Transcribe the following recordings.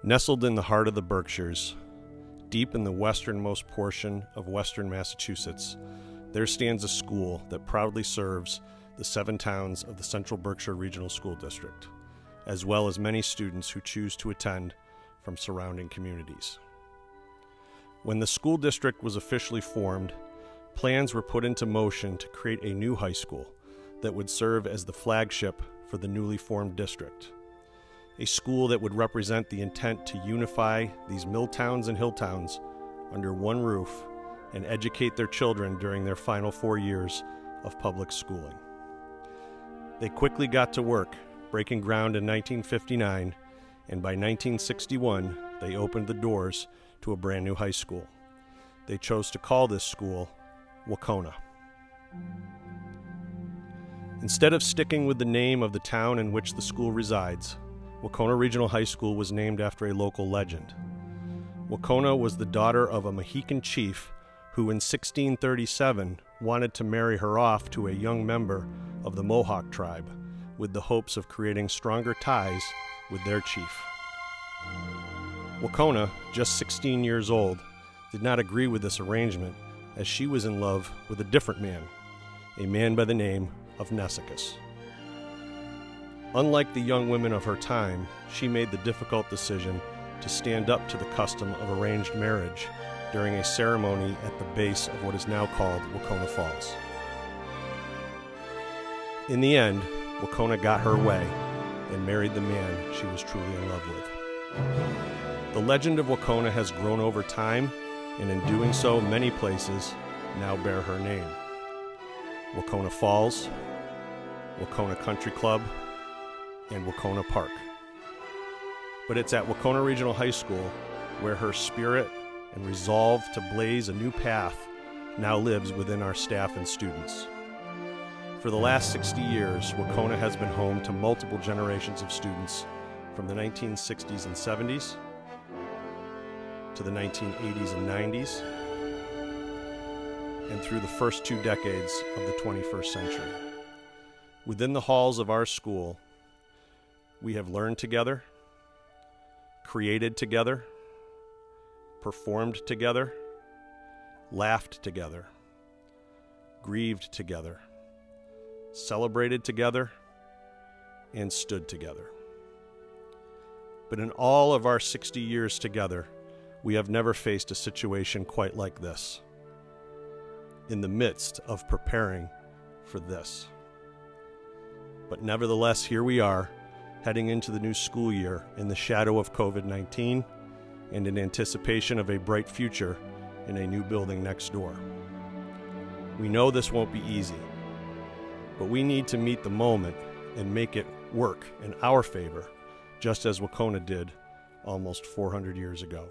Nestled in the heart of the Berkshires, deep in the westernmost portion of western Massachusetts, there stands a school that proudly serves the 7 towns of the Central Berkshire Regional School District, as well as many students who choose to attend from surrounding communities. When the school district was officially formed, plans were put into motion to create a new high school that would serve as the flagship for the newly formed district. A school that would represent the intent to unify these mill towns and hill towns under one roof and educate their children during their final 4 years of public schooling. They quickly got to work, breaking ground in 1959, and by 1961, they opened the doors to a brand new high school. They chose to call this school Wahconah. Instead of sticking with the name of the town in which the school resides, Wahconah Regional High School was named after a local legend. Wahconah was the daughter of a Mohican chief who in 1637 wanted to marry her off to a young member of the Mohawk tribe with the hopes of creating stronger ties with their chief. Wahconah, just 16 years old, did not agree with this arrangement as she was in love with a different man, a man by the name of Nesicus. Unlike the young women of her time, she made the difficult decision to stand up to the custom of arranged marriage during a ceremony at the base of what is now called Wahconah Falls. In the end, Wahconah got her way and married the man she was truly in love with. The legend of Wahconah has grown over time, and in doing so, many places now bear her name. Wahconah Falls, Wahconah Country Club, and Wahconah Park. But it's at Wahconah Regional High School where her spirit and resolve to blaze a new path now lives within our staff and students. For the last 60 years, Wahconah has been home to multiple generations of students from the 1960s and 70s to the 1980s and 90s, and through the first 2 decades of the 21st century. Within the halls of our school, we have learned together, created together, performed together, laughed together, grieved together, celebrated together, and stood together. But in all of our 60 years together, we have never faced a situation quite like this, in the midst of preparing for this. But nevertheless, here we are, heading into the new school year in the shadow of COVID-19 and in anticipation of a bright future in a new building next door. We know this won't be easy, but we need to meet the moment and make it work in our favor, just as Wahconah did almost 400 years ago.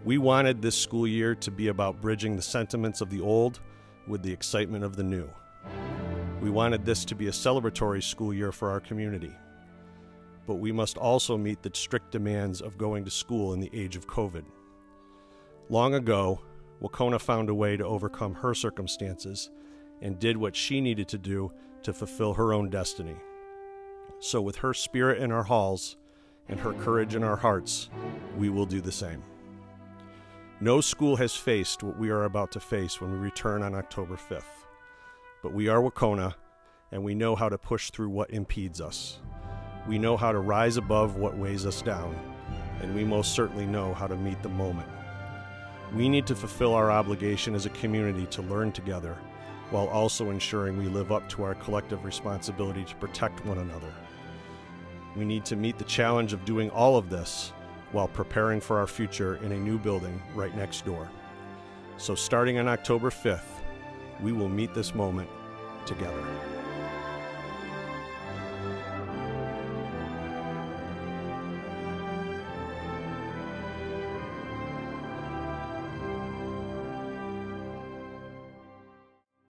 We wanted this school year to be about bridging the sentiments of the old with the excitement of the new. We wanted this to be a celebratory school year for our community, but we must also meet the strict demands of going to school in the age of COVID. Long ago, Wahconah found a way to overcome her circumstances and did what she needed to do to fulfill her own destiny. So with her spirit in our halls and her courage in our hearts, we will do the same. No school has faced what we are about to face when we return on October 5th. But we are Wahconah, and we know how to push through what impedes us. We know how to rise above what weighs us down, and we most certainly know how to meet the moment. We need to fulfill our obligation as a community to learn together, while also ensuring we live up to our collective responsibility to protect one another. We need to meet the challenge of doing all of this while preparing for our future in a new building right next door. So starting on October 5th, we will meet this moment together.